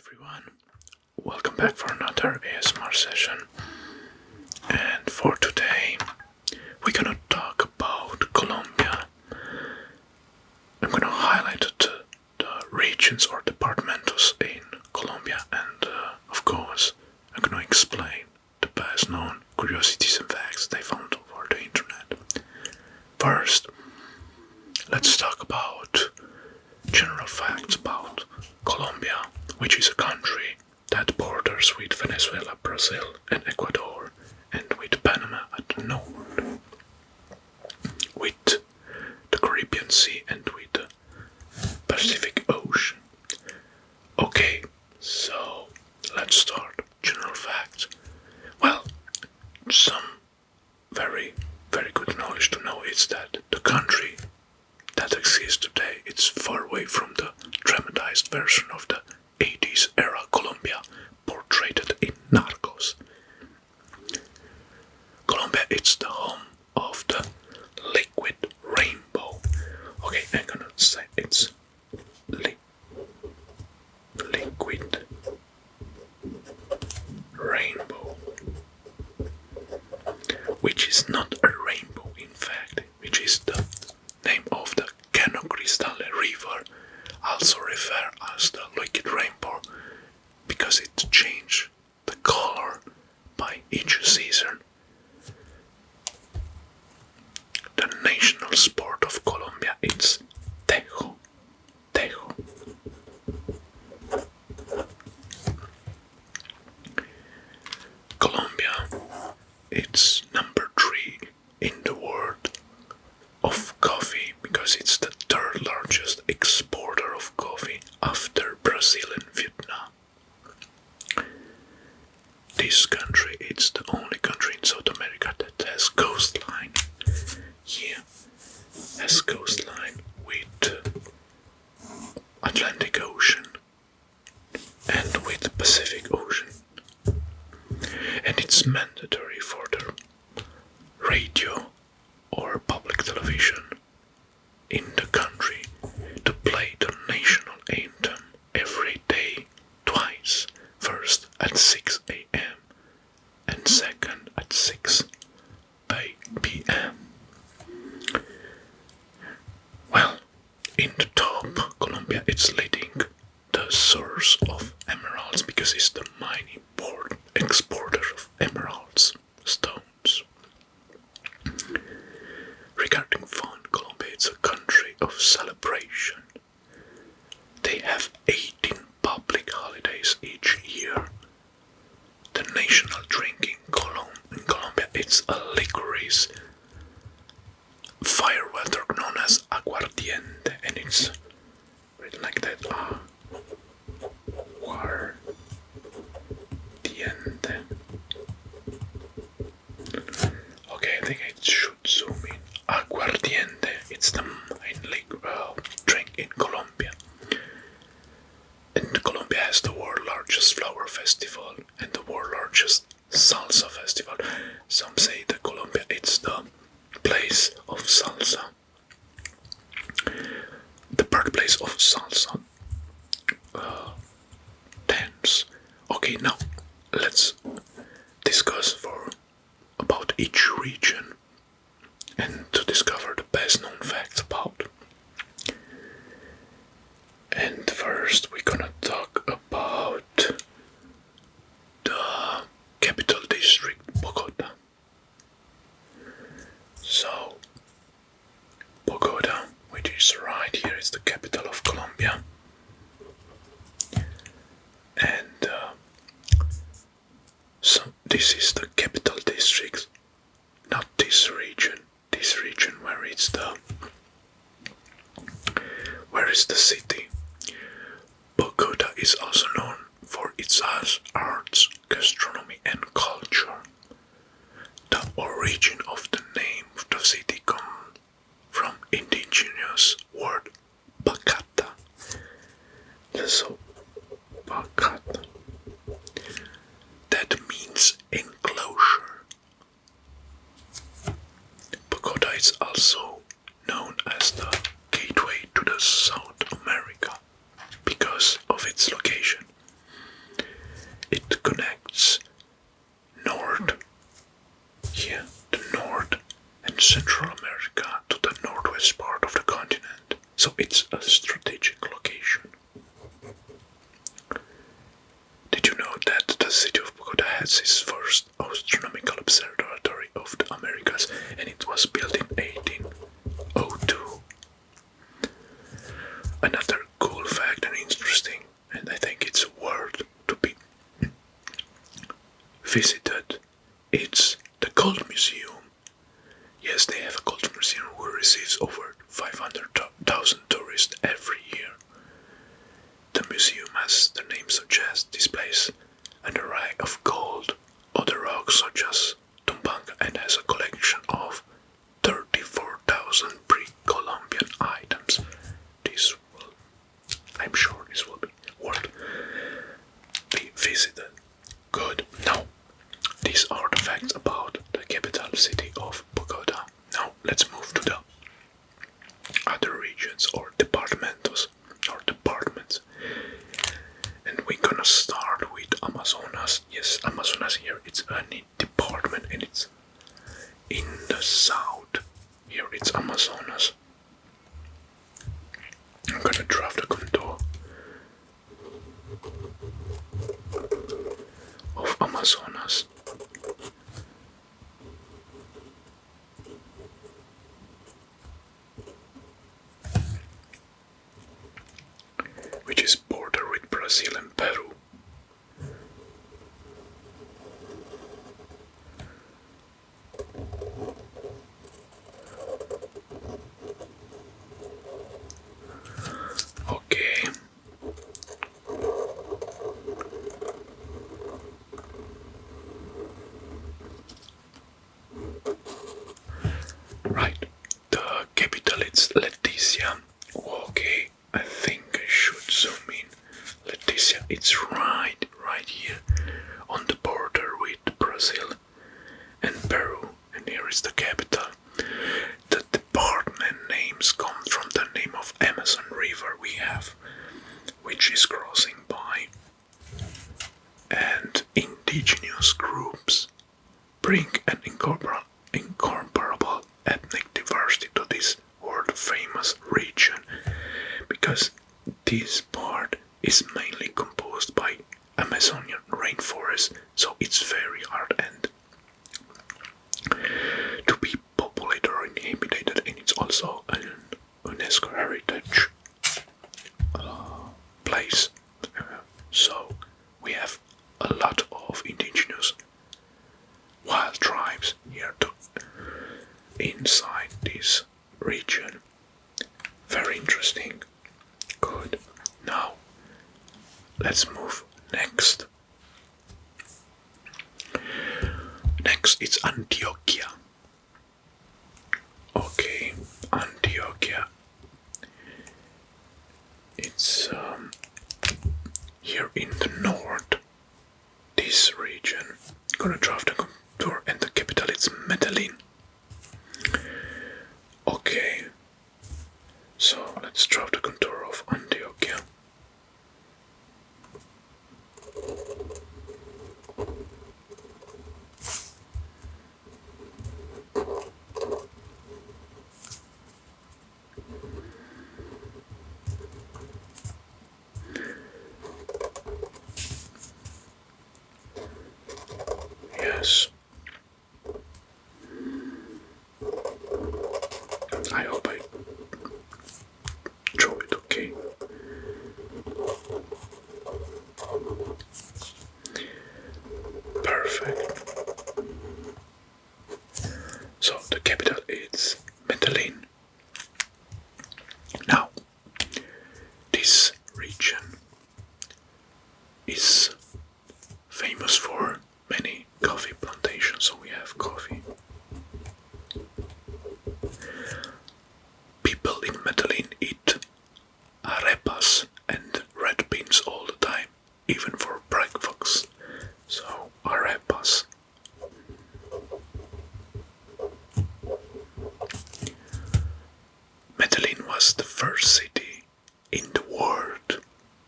everyone, welcome back for another ASMR session. And for today, we're gonna talk about Colombia. I'm gonna highlight the regions or departamentos in Colombia, and of course, I'm gonna explain the best known curiosities and facts they found over the internet. First, let's talk about general facts about Colombia, which is a country that borders with Venezuela, Brazil, and Ecuador, and with Panama at the north, with the Caribbean Sea and with the Pacific Ocean. Okay, so let's start. General facts. Well, some very, very good knowledge to know is that the country that exists today is far away from the dramatized version of the 80s era Colombia portrayed in Narcos. Colombia is the home of the liquid rainbow. Okay, I'm gonna say it's liquid rainbow, which is not a rainbow in fact, which is the name of the Cano Cristale River, also referred as the liquid rainbow because it changed the color by each season. The national sport of Colombia is tejo. Colombia, it's number 3 in the world of coffee because it's the third largest exporter of coffee after Brazil and Vietnam. This country is the only country in South America that has coastline. Yeah, has coastline with Atlantic Ocean and with Pacific Ocean. And it's mandatory for the radio or public television in the country to play the national anthem every day twice, first at 6 a.m. and second at 6 p.m. Well, in the top, Colombia is leading the source of emeralds because it's the main exporter of emeralds stones. Regarding fun, Colombia is a country of celebration. They have 18 public holidays each year. The national drink in Colombia is a licorice firewater known as aguardiente, and it's written like that. Aguardiente. Okay, I think I should zoom in. Aguardiente, it's the main drink in Colombia. And Colombia has the world's largest flower festival and the world's largest salsa festival. Some say that Colombia is the place of salsa, the birthplace of salsa dance. Okay, now let's discuss about each region and to discover the best known facts about. And first we're gonna talk about the capital district, Bogota. So, Bogota, which is right here, is the capital of Colombia. And so this is the capital district, not this region. This region where is the city. Bogota is also known for its arts, gastronomy, and culture. The origin of the name of the city comes from indigenous word Bacata. So, Bacata. That means enclosure. Bogota is also known as the gateway to the South America because of its location. has its first astronomical observatory of the Americas, and it was built in 1802. Another cool fact and interesting, and I think it's worth to be visited, it's the Gold Museum. Yes, they have a gold museum who receives over 500,000 tourists every year. The museum, as the name suggests, displays an array of gold, other rocks such as Tumbanga, and has a collection of 34,000 pre-Columbian items. I'm sure this will be worth be visited. Good. Now, these are the facts about the capital city of Bogota. Now, let's move to the other regions or departamentos or departments. And we're gonna start with Amazonas. Yes, Amazonas here, it's a neat department and it's in the south. Here it's Amazonas. I'm gonna draft the contour of Amazonas. Which is border with Brazil and Peru. Okay. Right. The capital is Leticia. Okay. I think I should zoom in. Leticia, it's right here on the border with Brazil and Peru, and here is the capital. The department names come from the name of Amazon River we have, which is crossing by, and indigenous groups bring an incomparable ethnic diversity to this world-famous region, because this part is mainly composed by Amazonian rainforest, so it's very hard and to be populated or inhabited, and it's also an UNESCO heritage place. So we have a lot of indigenous wild tribes here inside this region. Very interesting. Good. Now, let's move next. Next, it's Antioquia. Okay, Antioquia. It's here in the north, this region. Gonna draft the contour, and the capital is Medellin. Okay, so let's draw the contour of Antioquia. Yes. I hope I draw it okay. Perfect. So the capital is Medellin. Now, this region is famous for many coffee plantations, so we have coffee. People in Medellin eat arepas and red beans all the time, even for breakfast. So, arepas. Medellin was the first city in the world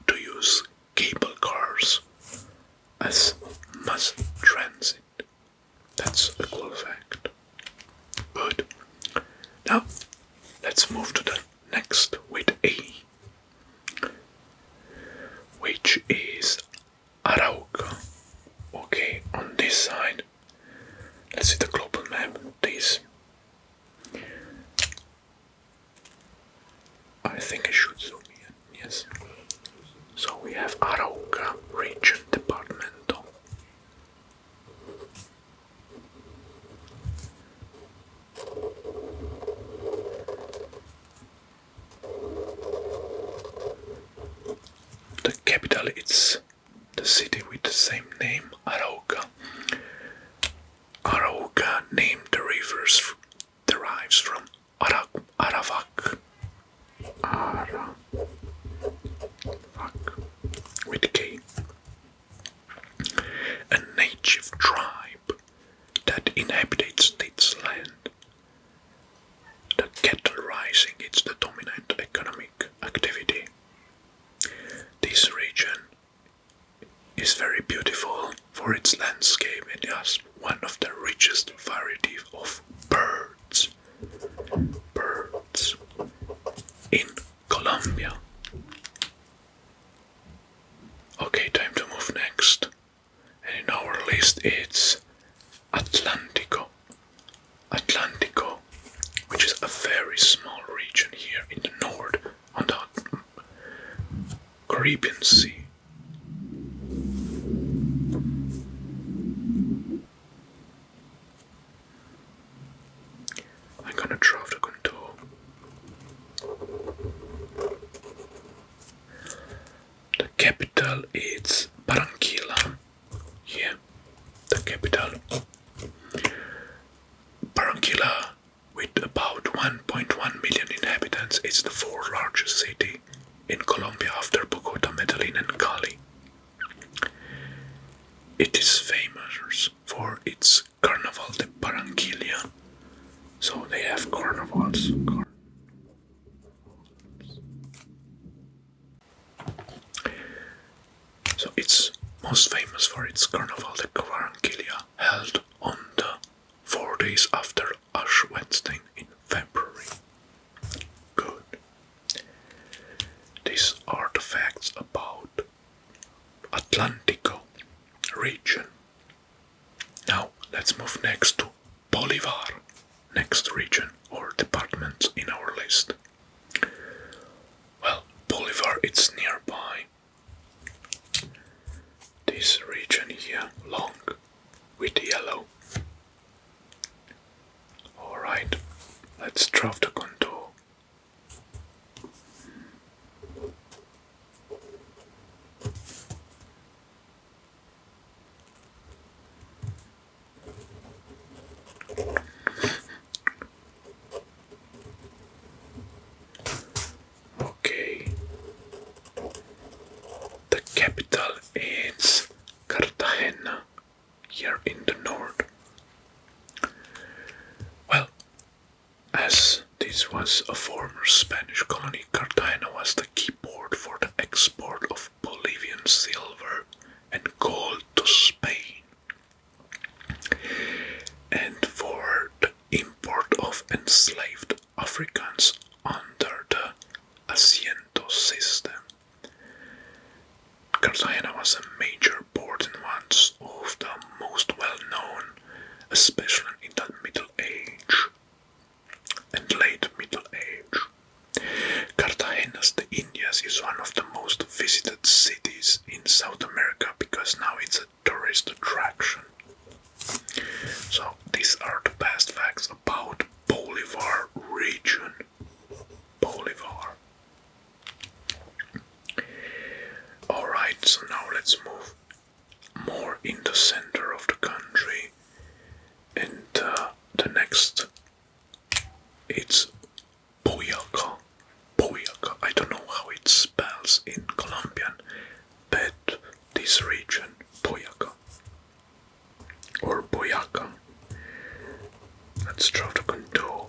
to use cable cars as mass transit. That's a cool fact. Good. Now, let's move to the next with A, which is Arauca. Okay, on So we have Arauca region departmental. The capital is the city with the same name, Arauca. Arauca named the rivers derives from Arawak. Arawak with K. A native tribe that inhabits its land. The cattle rising is the dominant economic activity. This region is very beautiful for its landscape and has one of the richest varieties of birds. Birds in Colombia. Okay, time to move next. And in our list it's Atlántico. Atlántico, which is a very small region here in the north on the Caribbean Sea. I'm gonna draw the contour. The capital is Barranquilla. Here, the capital. Barranquilla, with about 1.1 million inhabitants, is the fourth largest city in Colombia after Bogota, Medellin, and Cali. It is famous for its Carnaval de Barranquilla. So they have carnivals. So it's most famous for its Carnaval de Barranquilla, held on the 4 days after Ash Wednesday in February. Good. These are the facts about Atlántico region. Now let's move next to Bolívar, next region or department in our list. Well, Bolívar it's nearby. This region here, long with yellow. Alright, let's draw the contour. Okay. The capital is Cartagena, here in the north. Well, as this was a former Spanish colony, Cartagena was the key port for the export of Bolivian silver and gold to Spain, and for the import of enslaved Africans under the Asiento system. Cartagena was a major port and one of the most well-known, especially in the Middle Age and late Middle Age. Cartagena's de Indias is one of the most visited cities in South America because now it's a tourist attraction. So these are the best facts about Bolívar region. Bolívar. Alright, so now let's move more in the center of the country. And the next, it's Boyacá. Boyacá. I don't know how it spells in Colombian, but this region, Boyacá. Or Boyacá. Let's draw the contour.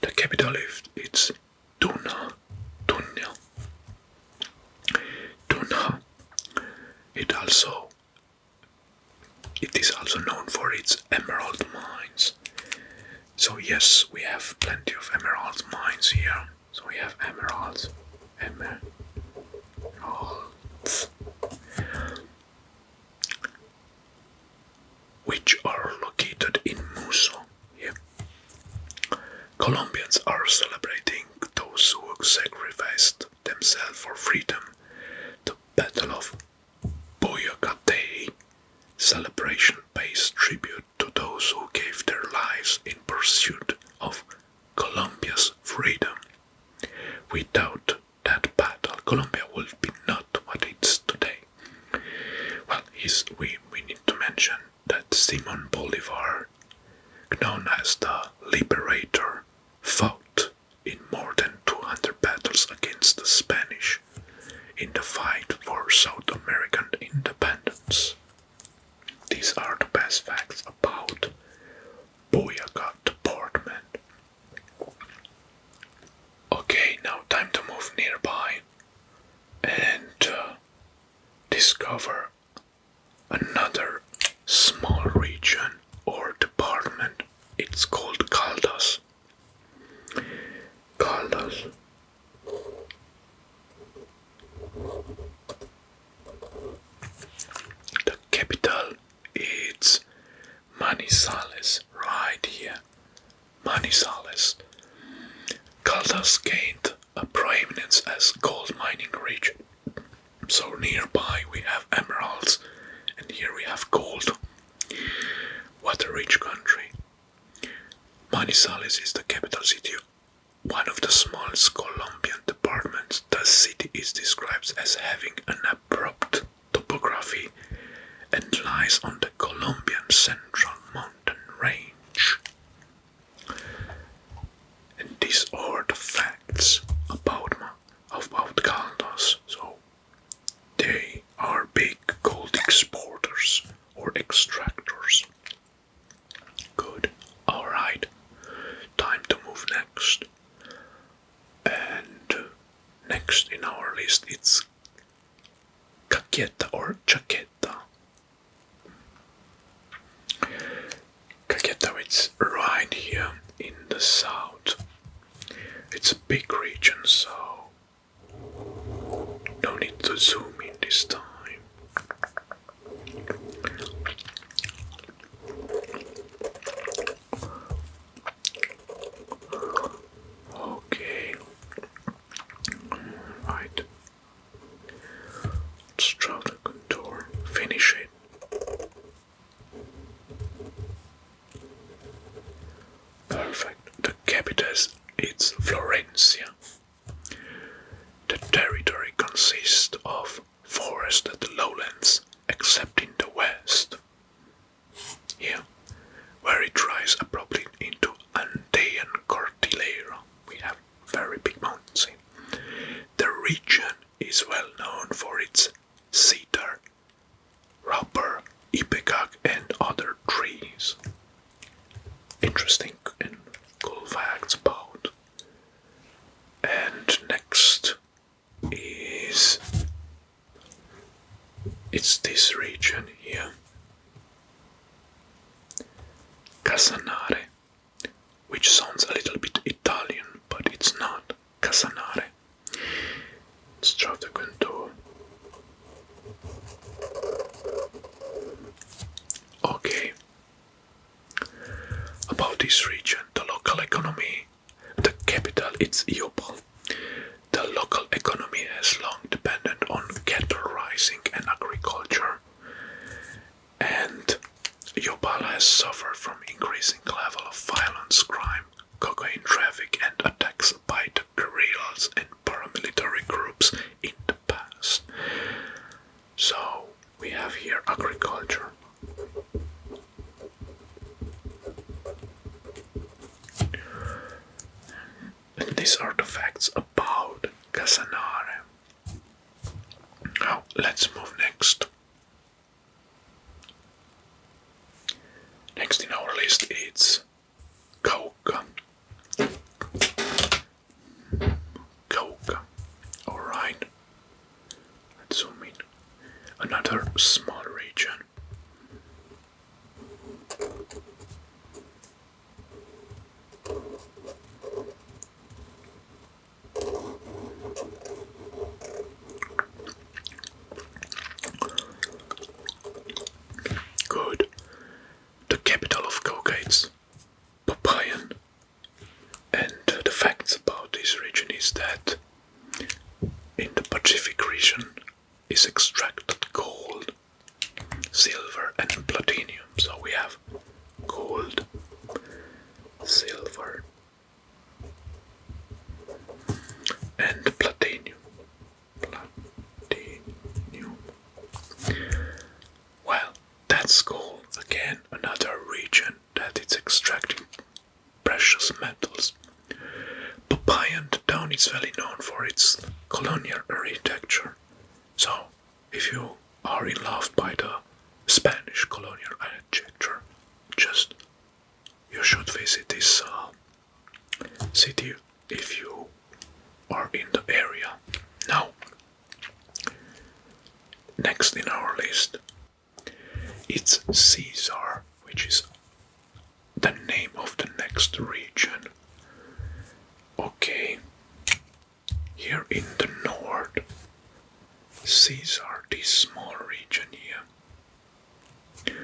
The capital it's Tuna. It is also known for its emerald mines. So yes, we have plenty of emerald mines here. So we have emeralds. Colombians are celebrating those who sacrificed themselves for freedom. The Battle of Boyacá Day celebration pays tribute to those who gave their lives in pursuit of Colombia's freedom. Without that battle, Colombia would be not what it is today. Well, we need to mention that Simon Bolivar, known as the Liberator, fought in more than 200 battles against the Spanish in the fight for South American independence. These are the best facts about Boyacá Department. Okay, now time to move nearby and discover another small region or department. It's called Caldas. Caldas. The capital is Manizales, right here. Manizales. Caldas gained a prominence as gold mining region. So nearby we have emeralds, and here we have gold. What a rich country. Manizales is the capital city, one of the smallest Colombian departments. The city is described as having an abrupt topography and lies on the Colombian Central Mountain Range. And these are the facts about Caldas. So they are big gold exporters or extractors. Good. Alright. Time to move next. And next in our list it's Caquetá or Caquetá. Caquetá, it's right here in the south. It's a big region, so no need to zoom in this time. Okay. Right. Let's draw the contour. Finish it. Perfect. The capital is Florencia. The territory consists of forested lowlands, except in the west. Here, where it rise abruptly into Andean Cordillera, we have very big mountains here. The region is well known for its cedar, rubber, ipecac, and other trees. Interesting and cool facts about. And next is it's this region here, Casanare, which sounds a little bit Italian, but it's not. Casanare. Let's draw the contour. Okay. About this region, the local economy, the capital is Yopal. The local economy has long depended on cattle raising and agriculture, and Yopal has suffered from increasing level of violence, crime, cocaine traffic, and attacks by the guerrillas and paramilitary groups in the past. So we have here agriculture. And these are the facts about Casanare. Now let's move next. Next in our list is Cauca. Cauca. Alright. Let's zoom in. Another small region. Good. The capital of Cauca is Popayan. it's very known for its colonial architecture. So, if you are in love by the Spanish colonial architecture, just you should visit this city if you are in the area. Now, next in our list, it's Cesar, which is the name of the next region. Okay, here in the north, Cesar, this small region here.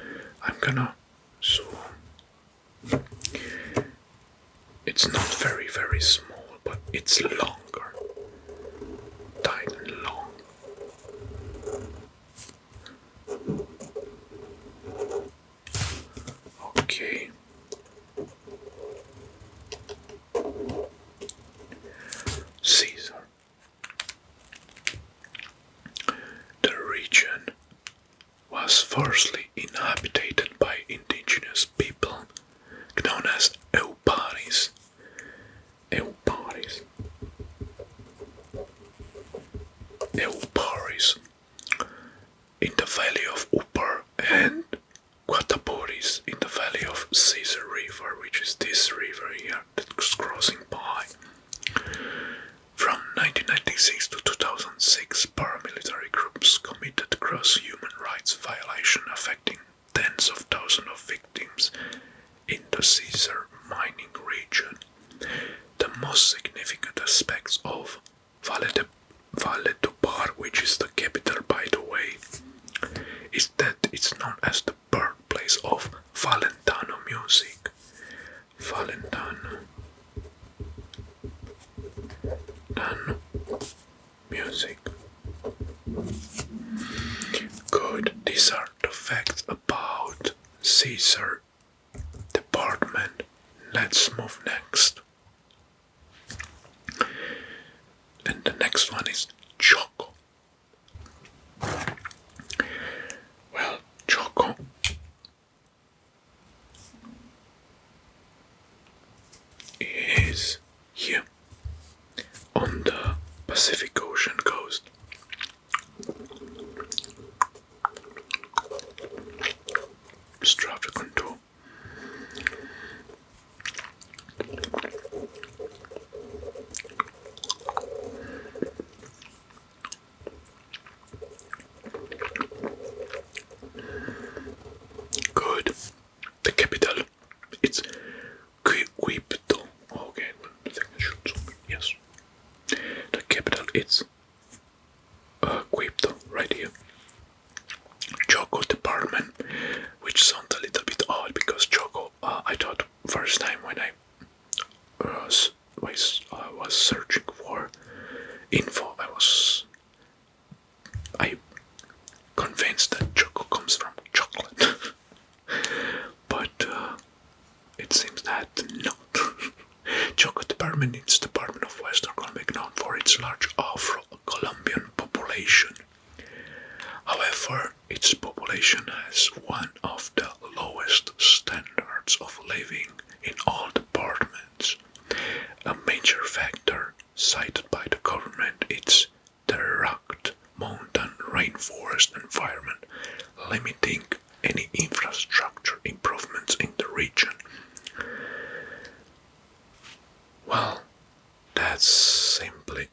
I'm gonna zoom. It's not very, very small, but it's longer. Tight and long. Okay. Cesar. The region was firstly inhabited by indigenous people known as Euparis. Euparis in the valley of Upper and Guatapuris in the valley of Cesar River, which is this river here that's crossing by. From 1996 to 2006, paramilitary groups committed gross human rights violation affecting tens of thousands of victims in the Cesar mining region. The most significant aspects of Valledupar, which is the capital by the way, is that it's known as the birthplace of Valentano music. Valentano music. Good, these are the facts about Cesar department. Let's move next. And the next one is Chocó. Well, Chocó is here on the Pacific Ocean coast. Just drop the contour. Good. The capital, it's Quibdó. Okay, I think I should zoom in. Yes. The capital, it's Quibdó, right here. Chocó department, which sounds a little bit odd because Chocó, I thought first time when I was searching for info, I convinced that Chocó comes from chocolate, but it seems that not. Chocó department is the department of Western Colombia known for its large Afro-Colombian population. However, its population has one of the lowest standards of living in all departments. A major factor cited by the government is the rugged mountain rainforest environment, limiting any infrastructure improvements in the region. Well, that's simply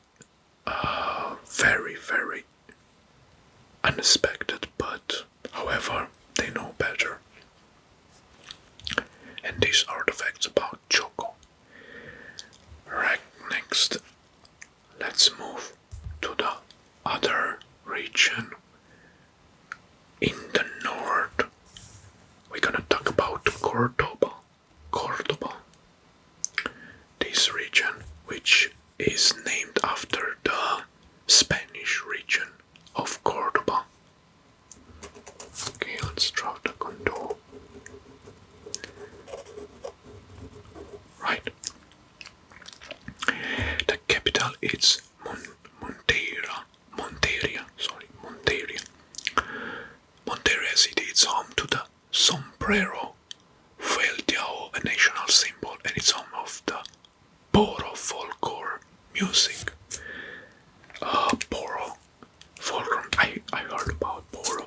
very, very unexpected, but however, they know better. And these are the facts about Chocó. Right, next, let's move to the other region. In the north, we're gonna talk about Córdoba. This region, which is named after the Spanish region of Córdoba. Okay, let's draw the contour. Right. The capital is Monteria. Monteria city is home to the sombrero, Vuelteao, a national symbol, and it's home of the Boro folklore music. Poro, Fulcrum. I heard about Poro,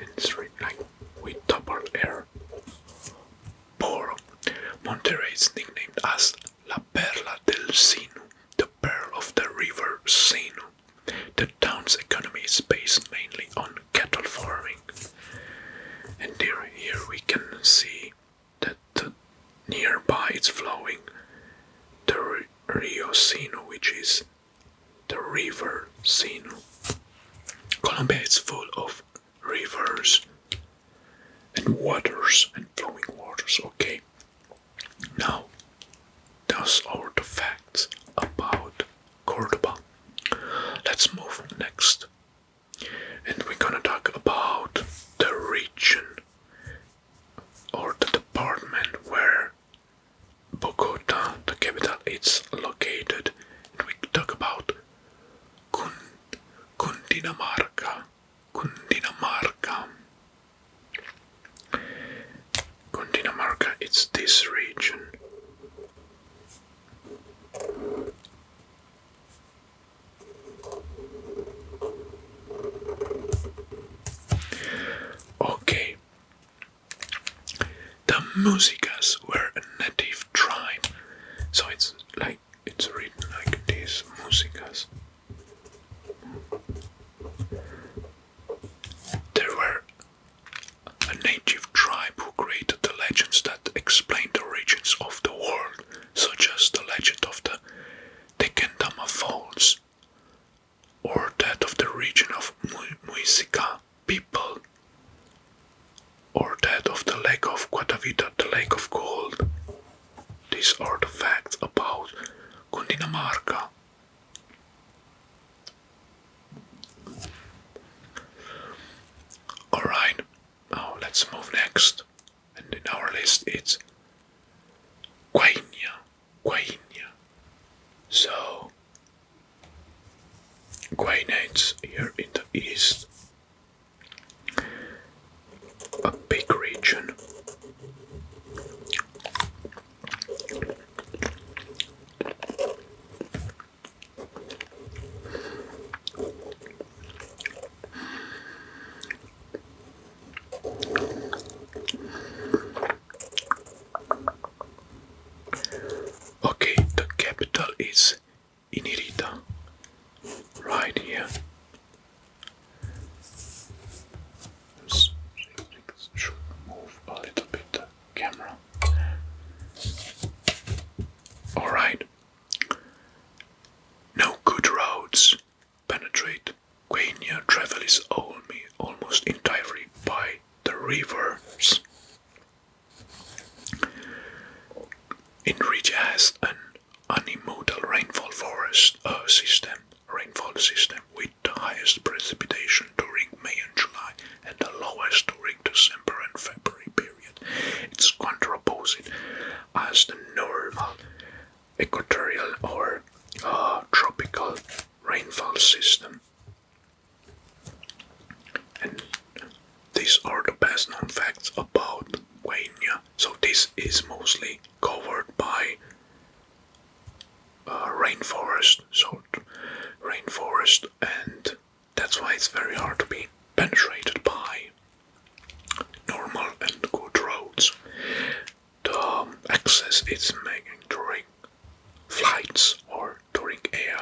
and it's really like with double air. Poro. Monterrey is nicknamed as La Perla del Sinu, the pearl of the river Sinu. The town's economy is based mainly on cattle farming. And here we can see that nearby it's flowing the Rio Sinu, which is the river Sinu. Colombia is full of rivers and waters and flowing waters. Okay, now those are the facts about Córdoba. Let's move next, and we're gonna talk about the region or the department where Bogota, the capital, is located. And we talk about Cundinamarca. Cundinamarca, it's this region. Okay. The Musicas were a native tribe. So it's written like this, Musicas. They were a native tribe who created the legends that explain the origins of the world, such as the legend of the Tequendama Falls, or that of the region of Muisca people, or that of the Lake of Guatavita, the Lake of Gold. These are the facts about Cundinamarca. Alright, now let's move next. And in our list it's Guainía. So, Guainía is here in the east. A big region. Okay, the capital is Inirida, right here. Should move a little bit the camera. Alright. No good roads penetrate Guainía. Travel is almost entirely by the rivers. Inirida has an unimodal rainfall system with the highest precipitation during May and July and the lowest during December and February period. It's contraposed as the normal equatorial or tropical rainfall system. And these are the best known facts about Guainía. So this is mostly covered by rainforest, and that's why it's very hard to be penetrated by normal and good roads. The access is made during flights or during air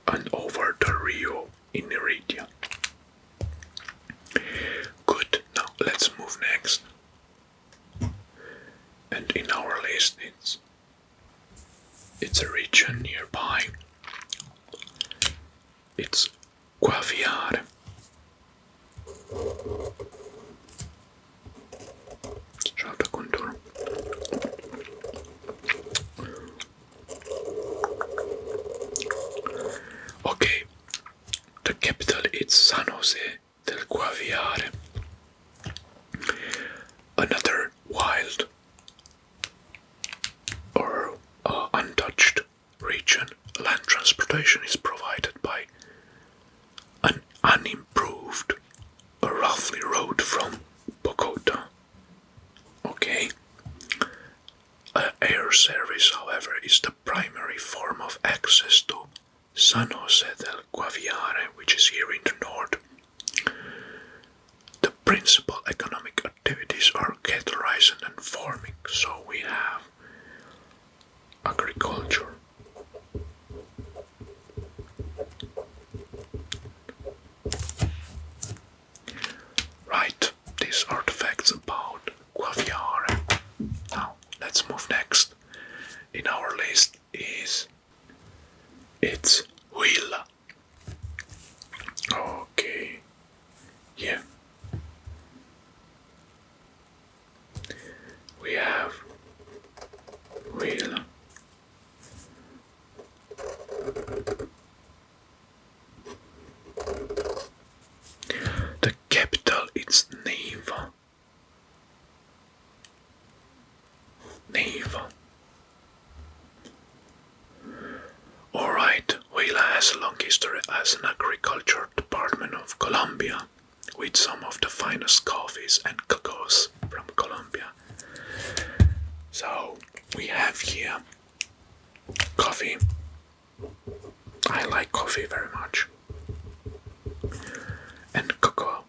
and over the Rio Inirida. Good, now let's move next. And in our list it's a region nearby. It's Guaviare. Okay, the capital is San Jose del Guaviare. Another wild or untouched region. Land transportation is provided by an unimproved, roughly road from Bogota. Okay, air service, however, is the primary form of access to San Jose del Guaviare, which is here in the north. The principal economic activities are cattle raising and farming, so we have agriculture. Right, these are the facts about Guaviare. Now, let's move next. In our list it's Huila. Okay, yeah. We have Huila. The capital is Neiva. Alright, Huila has a long history as an agriculture department of Colombia, with some of the finest coffees and cacos from Colombia. So, we have here coffee. I like coffee very much. And cocoa.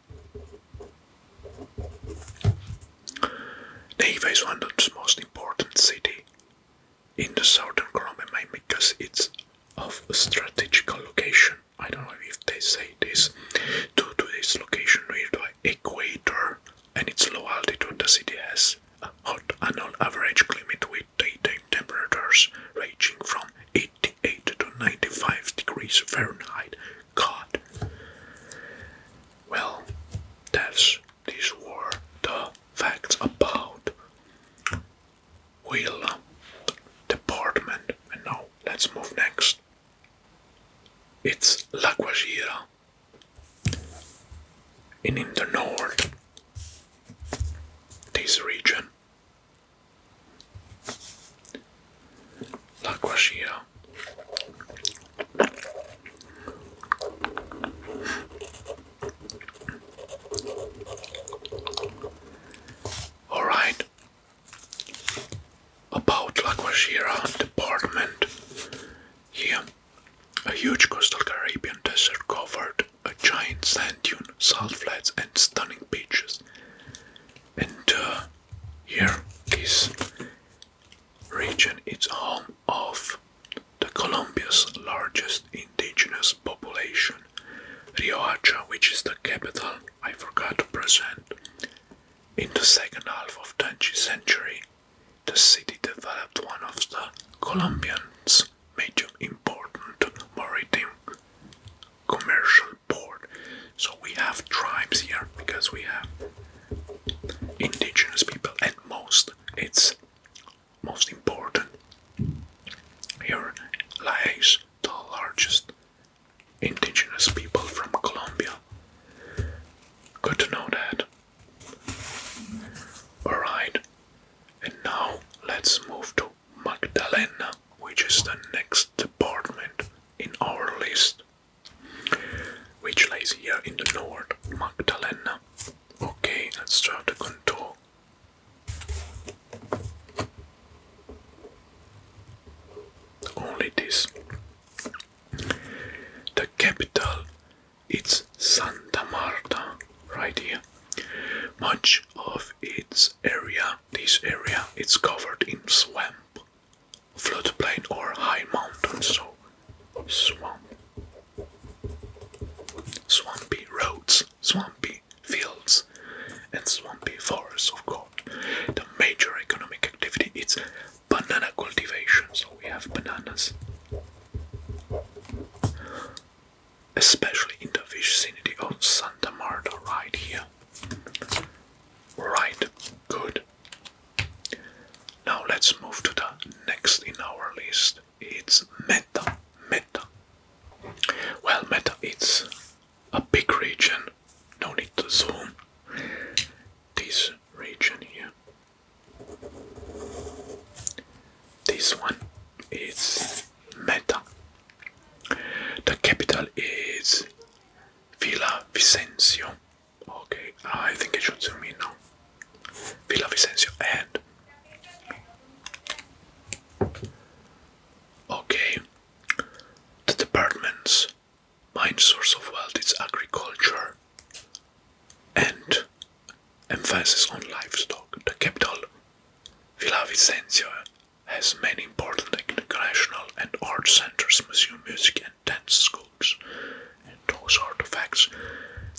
Neiva is one of the most important cities in the southern Colombia because it's of a strategical location. I don't know if they say this. Due to its location near the equator and its low altitude, the city has a hot annual average climate with daytime temperatures ranging from 88 to 95 degrees Fahrenheit. God. Well, these were the facts about Huila department. And now let's move next. It's La Guajira in the north. This region. La Guajira. Alright. About La Guajira department. Here, a huge coastal Caribbean desert covered a giant sand dune, salt flats and stunning beaches. And here, this region is home of the Colombia's largest indigenous population, Riohacha, which is the capital. I forgot to present. In the second half of the 20th century, the city developed one of the Colombians' major important maritime commercial port. So we have tribes here because we have indigenous people, and it's most important. Here lies the largest indigenous people from Colombia. Good to know that. Alright, and now let's move to Magdalena, which is the next department in our list, which lies here in the north. Magdalena. Okay, let's try the contour. Only this. The capital, it's Santa Marta, right here. Much of this area, it's covered in swamp, floodplain or high mountains, so swamp. Swampy roads, swampy fields, and swampy forests, of course. The major economic activity is banana cultivation, so we have bananas. Especially in the vicinity of Santa Marta, right here. Right, good. Now let's move to the next in our list. It's Meta. Well, Meta, it's a big region. No need to zoom. This region here. This one is Meta. The capital is Villavicencio. Okay, I think it should zoom in now. Villavicencio, and emphasizes on livestock. The capital, Villavicencio, has many important educational and art centers, museum, music and dance schools. And those are the facts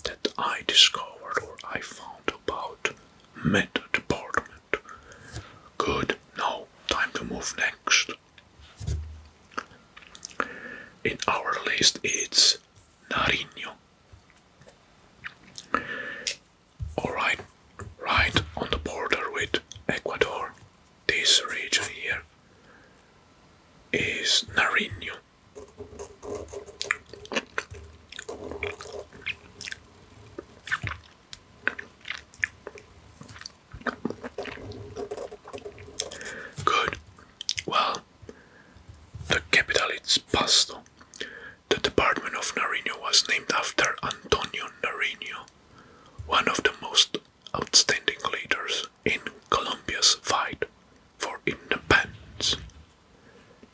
that I discovered or I found about Meta department. Good, now time to move next. In our list it's Nariño. Alright, right on the border with Ecuador. This region here is Nariño. Good. Well, the capital is Pasto. The department of Nariño was named after Antonio Nariño, one of the most outstanding leaders in Colombia's fight for independence.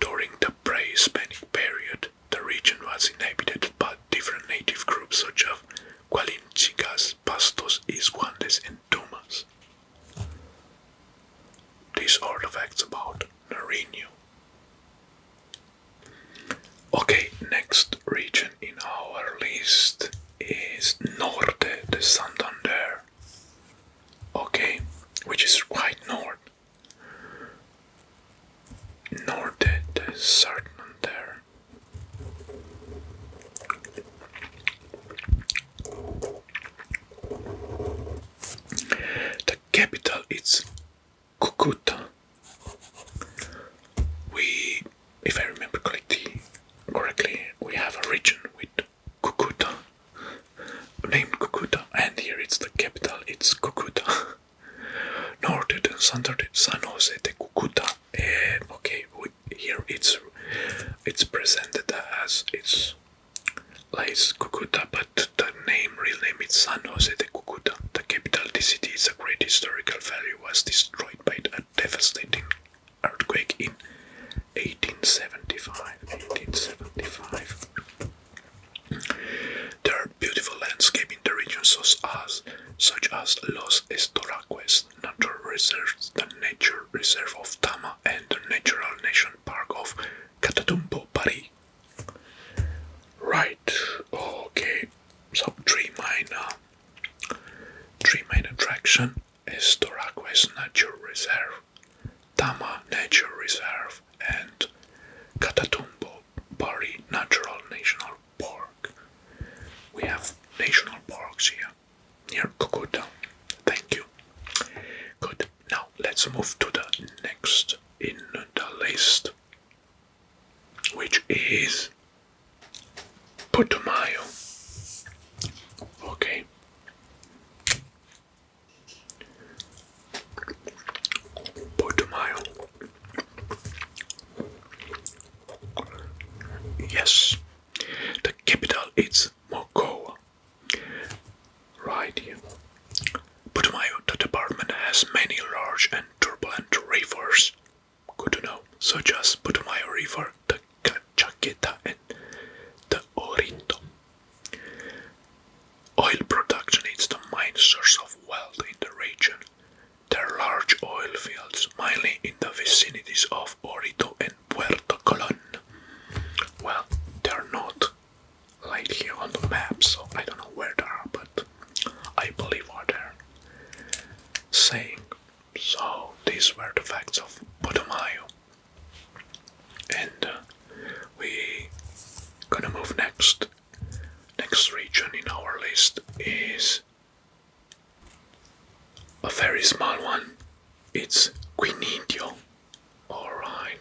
During the pre-Hispanic period, the region was inhabited by different native groups such as Gualinchigas, Pastos, Isguandes, and Tumas. These are the facts about Nariño. Okay, next region in our list is Norte de Santander. Okay, which is quite north. Norte de Santander. The capital is Cúcuta. If I remember correctly, we have a region with Cúcuta, named Cúcuta, and here it's the capital, it's Cúcuta. Norte de Santander, San Jose de Cúcuta. Okay, here it's presented as it's like Cúcuta, but the real name is San Jose de Cúcuta. The capital city is a great historical value, was destroyed by a devastating earthquake in 1875. There are beautiful landscapes in the region such as Los Estoraques Natural Reserves, the Nature Reserve of Tama, and the Natural National Park of Catatumbo, Paris. Right, okay, so three main attraction: Estoraques Nature Reserve, Tama Nature Reserve, and Catatumbo, Paris Natural National Park. We have national parks here near Cúcuta. Thank you. Good. Now let's move to the next in the list, which is Putumayo. Okay. Putumayo. Yes. The capital is Mocoa. Right here. Putumayo, the department, has many large and turbulent rivers. Good to know. Such as Putumayo River, the Caquetá, and the Orito. Oil production is the main source of wealth in the region. There are large oil fields, mainly in the vicinities of Orito and Puerto Colón. Well, they're not like here on the map, so I don't know where they are, but I believe what they're saying. So these were the facts of Putumayo. And we gonna move next. Next region in our list is a very small one. It's Quindío. Alright.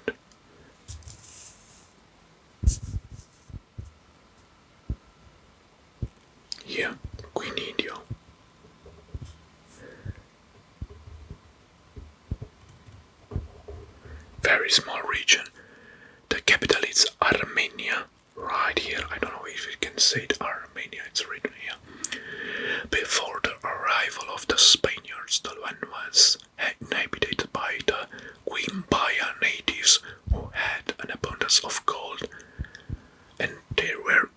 Here, Quindío. Very small region. The capital is Armenia. Right here. I don't know if you can say it. Armenia. It's written here. Before the arrival of the Spaniards, the land was inhabited by the Quimbaya natives who had an abundance of gold, and they were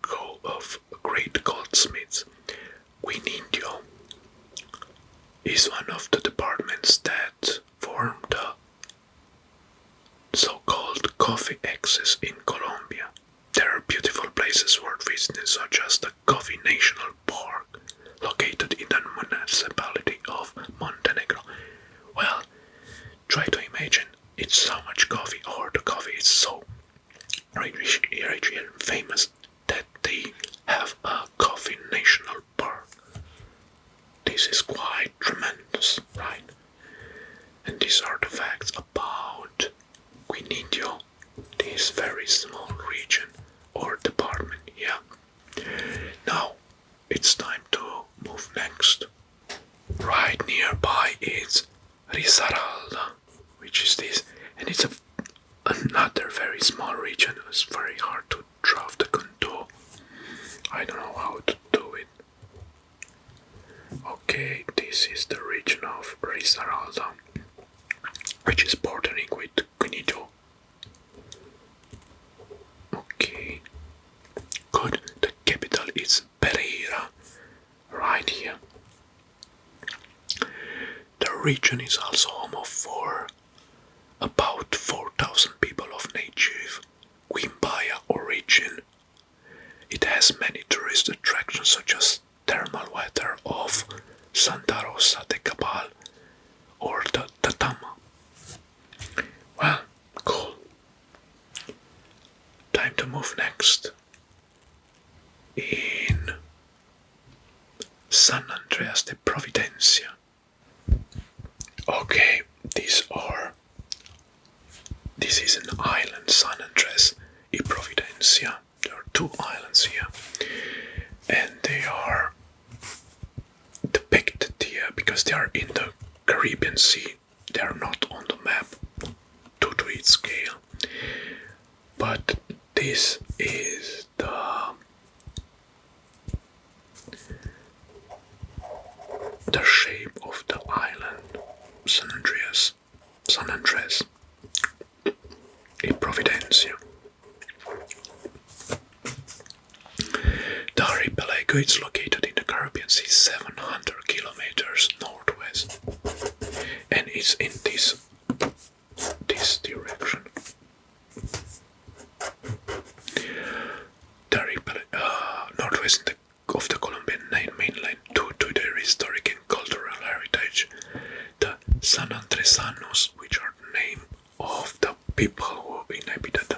great goldsmiths. Quindío is one of business such as the Coffee National Park, located in the municipality of Montenegro. Well, try to imagine it's so much coffee, or the coffee is so rich and famous that they have a Coffee National Park. This is quite tremendous, right? And these are the facts about Quindío, this very small region or department, yeah. Now, it's time to move next. Right nearby is Risaralda, which is this, and it's another very small region. It's very hard to drive the contour. I don't know how to do it. Okay, this is the region of Risaralda, which is bordering with Quindío. Okay, good. The capital is Pereira, right here. The region is also home for about 4,000 people of native Quimbaya origin. It has many tourist attractions such as thermal weather of Santa Rosa de Cabal or the Tatama. Well, cool. Time to move next. In San Andrés de Providencia. Okay, this is an island, San Andrés y Providencia. There are two islands here, and they are depicted here because they are in the Caribbean Sea. They are not on the map due to its scale. But this is the shape of the island, San Andrés in Providencia. The archipelago is located in the Caribbean Sea 700 kilometers northwest, and it's in this direction. The northwest of the Colombian mainland, due to their historic and cultural heritage, the San Andresanos, which are the name of the people who inhabited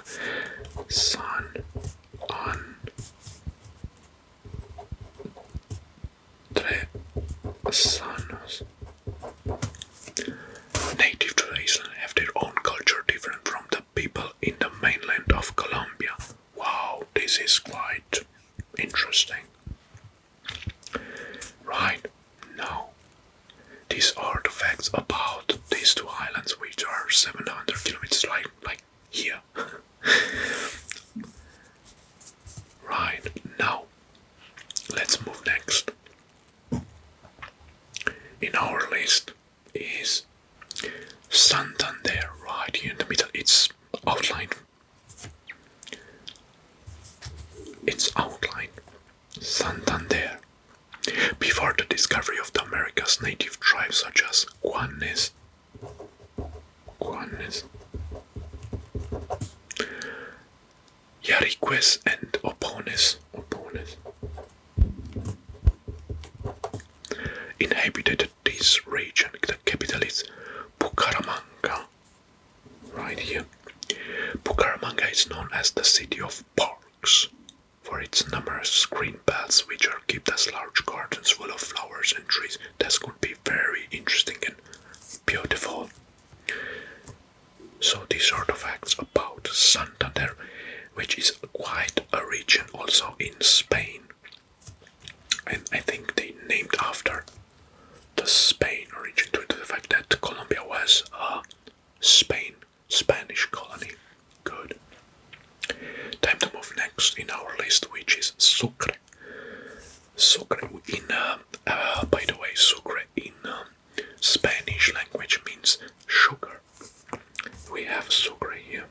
San Andresanos. Native to the island have their own culture different from the people in the mainland of Colombia. Wow, this is quite interesting. Right, now, these are the facts about these two islands, which are 700 kilometers, like here. Right, now, let's move next. In our list is Santander, right here in the middle. It's outlined. Santander. Before the discovery of the Americas, native tribes such as Guanes, Yariques, and Opones inhabited this region. The capital is Bucaramanga, right here. Bucaramanga is known as the city of parks for its numerous green belts, which are kept as large gardens full of flowers and trees. That could be very interesting and beautiful. So these are the facts about Santander, which is quite a region also in Spain. And I think they named after the Spain origin due to the fact that Colombia was a Spanish colony. Good. Time to move next in our list, which is Sucre. By the way, Sucre in Spanish language means sugar. We have Sucre here.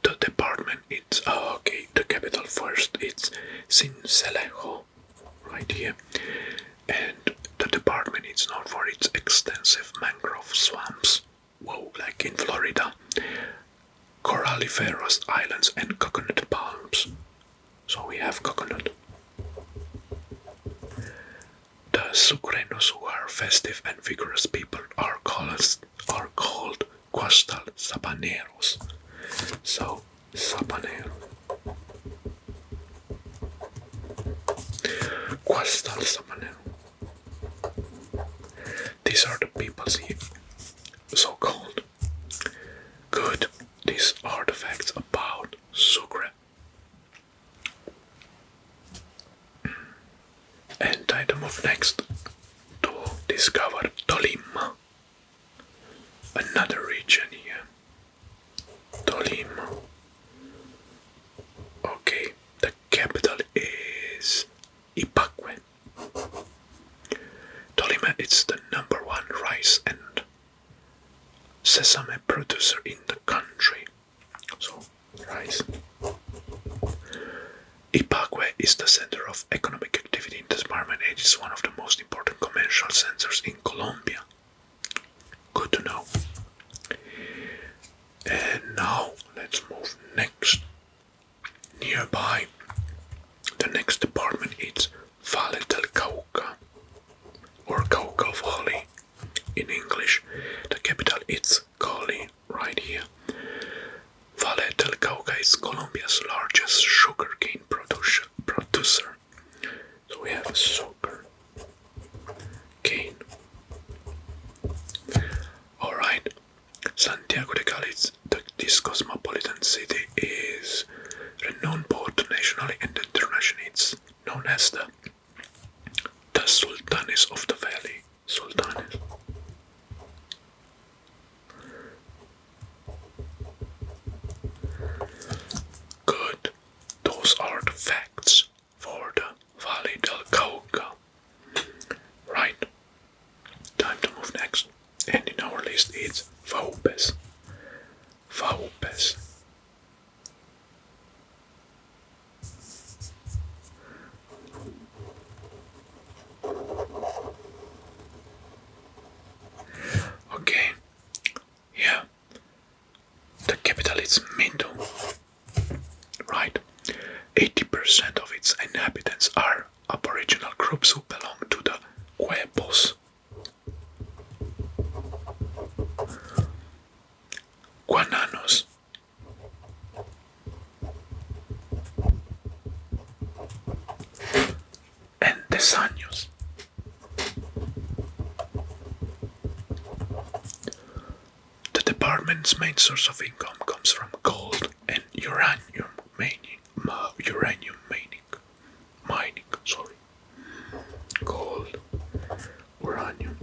The department, it's the capital first, it's Sincelejo, right here. And the department is known for its extensive mangrove swamps. Whoa, like in Florida. coralliferous islands and coconut palms. So we have coconut. The Sucrenos, who are festive and vigorous people, are called coastal sabaneros. So, sabanero. Coastal sabanero. These are the peoples here, so called. Good. These are the facts about Sucre. And I move next to discover Tolima. Another region here. Tolima. Okay, the capital is Ipaque. Tolima is the #1 rice and sesame producer in the country. So, rice. Ipaque is the center of economic activity in the department. It is one of the most important commercial centers in Colombia. Good to know. And now let's move next. Nearby, the next department is Valle del Cauca, or Cauca Valley in English. The capital is Cali, right here. Valle del Cauca is Colombia's largest sugarcane producer. So we have sugar cane. Alright, Santiago de Cali, this cosmopolitan city, is renowned both nationally and internationally. It's known as the Sultanes of the Valley. Sultanes. Good. Those are the facts for the Valle del Cauca. Right. Time to move next. And in our list it's Vaupés. Vaupés. Okay. Yeah. The capital is Minto. Right. 80% of its inhabitants are aboriginal groups who belong to the Huepos. Guananos. And Tesaños. The department's main source of income comes from gold and uranium mining. Gold, uranium.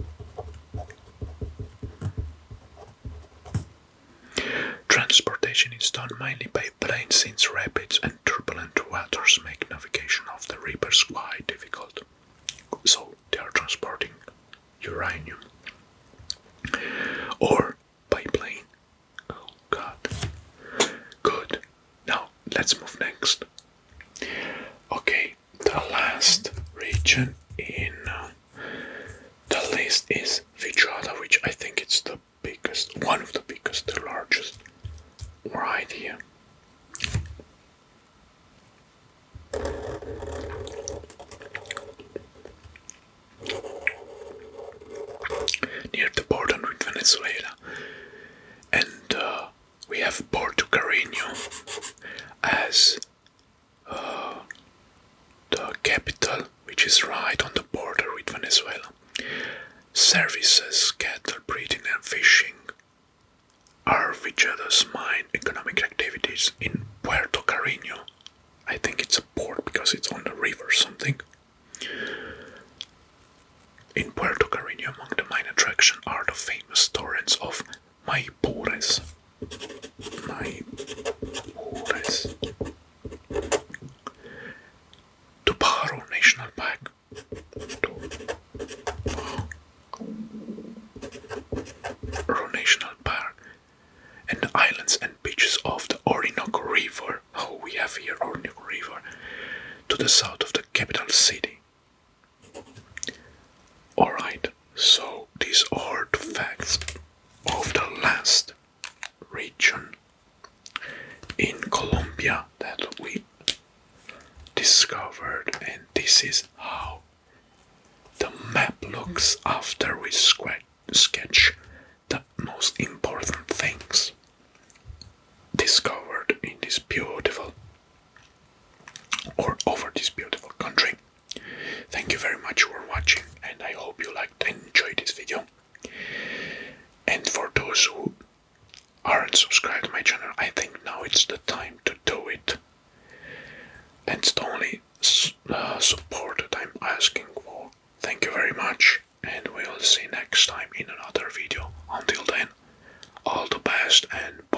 Transportation is done mainly by plane since rapids and turbulent waters make navigation of the rivers quite difficult. So they are transporting uranium. Or by plane. Oh God. Good. Now let's move next. Okay, the last region in the list is Vichada, which I think it's the biggest, one of the biggest, the largest, right here. Near the border with Venezuela. And we have Puerto Cariño as the capital, which is right on the border with Venezuela. Services, cattle breeding and fishing are Vichada's main economic activities. In Puerto Cariño, I think it's a port because it's on the river or something. In Puerto Cariño, among the main attractions are the famous torrents of Maipures. Tuparo National Park. National Park. And the islands and beaches of the Orinoco River. Oh, we have here Orinoco River. To the south of the capital city. Alright, so these are the facts of the last region things after we sketch the most important things discovered in this beautiful or over this beautiful country. Thank you very much for watching, and I hope you liked and enjoyed this video. And for those who aren't subscribed to my channel, I think now it's the time to do it. That's the only support that I'm asking for. Thank you very much, and we'll see next time in another video. Until then, all the best and bye.